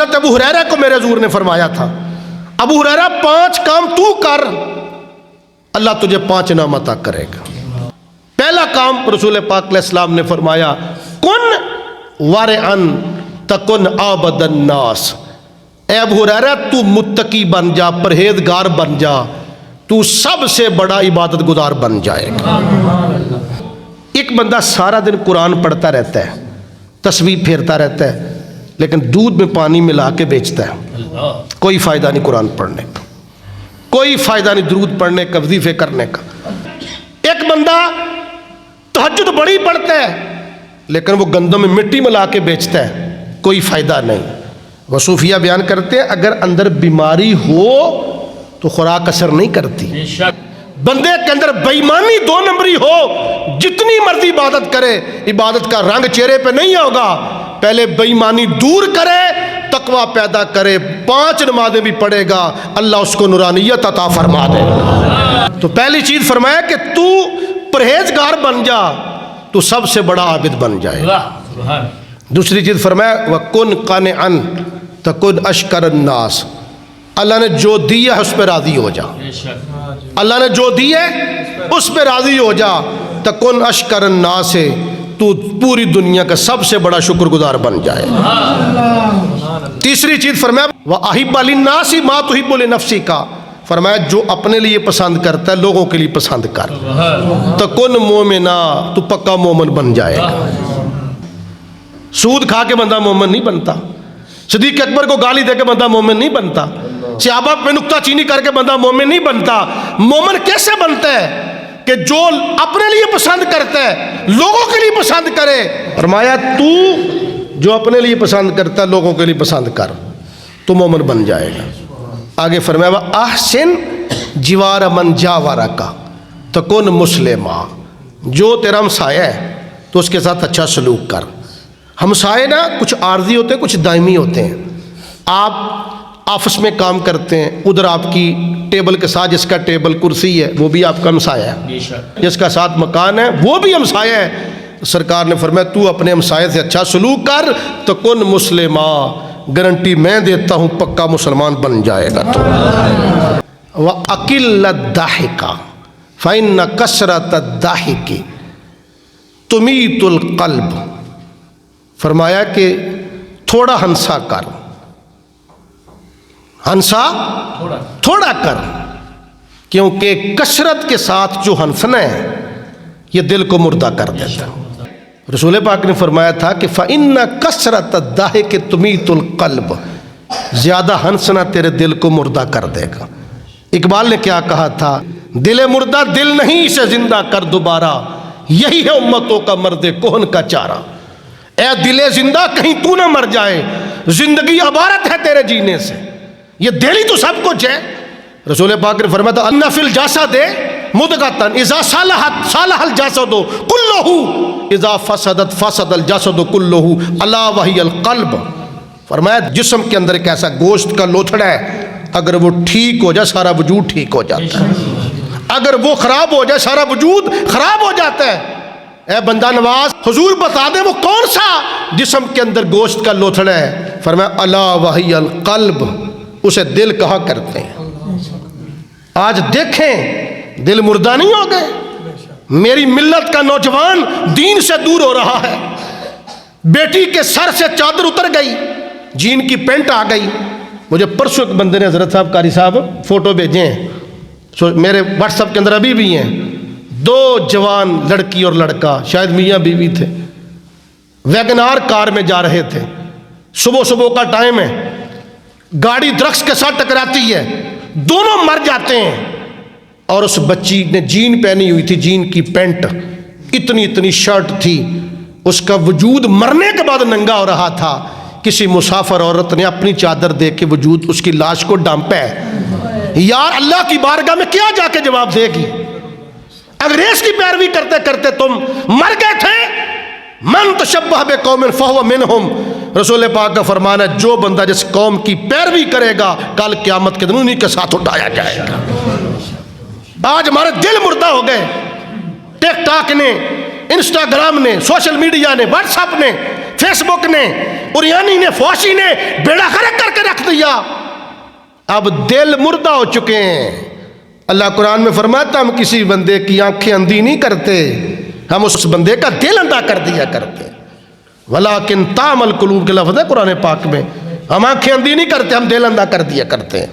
حضرت ابو ہریرہ کو میرے حضور نے فرمایا تھا، ابو ہریرہ 5 کام تو کر، اللہ تجھے 5 انعام عطا کرے گا۔ پہلا کام رسول پاک علیہ السلام نے فرمایا، کن ورعن تکن عابد الناس، اے ابو ہریرہ تو متقی بن جا، پرہیزگار بن جا، تو سب سے بڑا عبادت گزار بن جائے گا۔ ایک بندہ سارا دن قرآن پڑھتا رہتا ہے، تسبیح پھیرتا رہتا ہے، لیکن دودھ میں پانی ملا کے بیچتا ہے، کوئی فائدہ نہیں قرآن پڑھنے کا، کوئی فائدہ نہیں درود پڑھنے کا، وظیفے کرنے کا۔ ایک بندہ تہجد بڑی پڑھتا ہے لیکن وہ گندم میں مٹی ملا کے بیچتا ہے، کوئی فائدہ نہیں۔ وہ صوفیہ بیان کرتے ہیں اگر اندر بیماری ہو تو خوراک اثر نہیں کرتی، بندے کے اندر بے ایمانی 2 نمبری ہو، جتنی مرضی عبادت کرے عبادت کا رنگ چہرے پہ نہیں ہوگا، پہلے بے ایمانی دور کرے، تقوی پیدا کرے، 5 نمازیں بھی پڑھے گا، اللہ اس کو نورانیت عطا فرما دے۔ تو پہلی چیز فرمایا کہ تو پرہیزگار بن جا، تو سب سے بڑا عابد بن جائے۔ دوسری چیز فرمایا وَكُنْ قَانِعًا تَكُنْ أَشْكَرَ النَّاسِ، اللہ نے جو دیا ہے اس پہ راضی ہو جا، اللہ نے جو دیا ہے اس پہ راضی ہو جا، تَكُنْ أَشْكَرَ النَّاسِ، تو پوری دنیا کا سب سے بڑا شکر گزار بن جائے۔ تیسری چیز فرمایا وَأَحِبَّ لِلنَّاسِ مَا تُحِبُّ لِنَفْسِكَ، فرمایا جو اپنے لیے پسند کرتا ہے لوگوں کے لیے پسند کر، تَكُنْ مُؤْمِنًا، تو پکا مومن بن جائے گا۔ سود کھا کے بندہ مومن نہیں بنتا، صدیق اکبر کو گالی دے کے بندہ مومن نہیں بنتا، صحابہ پہ نکتہ چینی کر کے بندہ مومن نہیں بنتا۔ مومن کیسے بنتا ہے کہ جو اپنے لیے پسند کرتا ہے لوگوں کے لیے پسند کرے۔ فرمایا تو جو اپنے لیے پسند کرتا ہے لوگوں کے لیے پسند کر، تو مومن بن جائے گا۔ آگے فرمایا وَأَحْسِنْ جِوَارَ مَنْ جَاوَرَكَ تَكُنْ مُسْلِمًا، جو تیرا ہمسایہ ہے تو اس کے ساتھ اچھا سلوک کر۔ ہمسائے نا کچھ عارضی ہوتے ہیں، کچھ دائمی ہوتے ہیں۔ آپ آفس میں کام کرتے ہیں، ادھر آپ کی ٹیبل کے ساتھ جس کا ٹیبل کرسی ہے وہ بھی آپ کا ہمسایہ ہے، جس کا ساتھ مکان ہے وہ بھی ہمسایہ ہے۔ سرکار نے فرمایا تو اپنے ہمسایہ سے اچھا سلوک کر تو کن مسلمہ، گارنٹی میں دیتا ہوں پکا مسلمان بن جائے گا تو۔ وَأَقِلَّ الضَّحِكَ فَإِنَّ كَثْرَةَ الضَّحِكِ تُمِيتُ الْقَلْبَ، فرمایا کہ تھوڑا ہنسا کر، ہنسا تھوڑا کر، کیونکہ کثرت کے ساتھ جو ہنسنا ہے یہ دل کو مردہ کر دیتا ہے۔ رسول پاک نے فرمایا تھا کہ فَإِنَّ كَثْرَةَ الضَّحِكِ تُمِيتُ الْقَلْبَ، زیادہ ہنسنا تیرے دل کو مردہ کر دے گا۔ اقبال نے کیا کہا تھا، دل مردہ دل نہیں اسے زندہ کر دوبارہ، یہی ہے امتوں کا مرد کہن کا چارہ۔ اے دل زندہ کہیں تو نہ مر جائے، زندگی عبارت ہے تیرے جینے سے، یہ دل ہی تو سب کچھ ہے۔ رسول پاک نے فرمایا تھا اَنَّ فِي الْجَسَدِ مُضْغَةً اِذَا صَلَحَتْ صَلَحَ الْجَسَدُ كُلُّهُ اِذَا فَسَدَتْ فَسَدَ الْجَسَدُ كُلُّهُ أَلَا وَهِيَ الْقَلْبُ، فرمایا جسم کے اندر ایک ایسا گوشت کا لوتھڑا ہے، اگر وہ ٹھیک ہو جائے سارا وجود ٹھیک ہو جاتا ہے، اگر وہ خراب ہو جائے سارا وجود خراب ہو جاتا ہے۔ اے بندہ نواز حضور بتا دیں وہ کون سا جسم کے اندر گوشت کا لوتھڑا ہے؟ فرمایا الا وہی القلب، اسے دل کہا کرتے ہیں۔ آج دیکھیں دل مردہ نہیں ہو گئے، میری ملت کا نوجوان دین سے دور ہو رہا ہے، بیٹی کے سر سے چادر اتر گئی، جین کی پینٹ آ گئی۔ مجھے پرسوں ایک بندے نے حضرت صاحب قاری صاحب فوٹو بھیجے ہیں، میرے واٹس ایپ کے اندر ابھی بھی ہیں، 2 جوان لڑکی اور لڑکا، شاید میاں بیوی تھے، ویگنار کار میں جا رہے تھے، صبح کا ٹائم ہے، گاڑی درخت کے ساتھ ٹکراتی ہے، دونوں مر جاتے ہیں، اور اس بچی نے جین پہنی ہوئی تھی، جین کی پینٹ، اتنی شرٹ تھی، اس کا وجود مرنے کے بعد ننگا ہو رہا تھا۔ کسی مسافر عورت نے اپنی چادر دے کے وجود اس کی لاش کو ڈانپا ہے۔ یار اللہ کی بارگاہ میں کیا جا کے جواب دے گی؟ انگریز کی پیروی کرتے کرتے تم مر گئے تھے۔ من تشبہ بقوم فہو منہم، رسول پاک کا فرمان ہے جو بندہ جس قوم کی پیروی کرے گا کل قیامت کے دن انہی کے ساتھ اٹھایا جائے گا۔ آج ہمارے دل مردہ ہو گئے، ٹک ٹاک نے، انسٹاگرام نے، سوشل میڈیا نے، واٹس ایپ نے فیس بک نے، اریانی نے، فوشی نے بیڑا غرق کر کے رکھ دیا، اب دل مردہ ہو چکے ہیں۔ اللہ قرآن میں فرماتا ہم کسی بندے کی آنکھیں اندھی نہیں کرتے، ہم اس بندے کا دل اندھا کر دیا کرتے۔ ولیکن تعمل قلوب کے لفظ ہے قرآن پاک میں، ہم آنکھیں اندھی نہیں کرتے، ہم دل اندھا کر دیا کرتے ہیں۔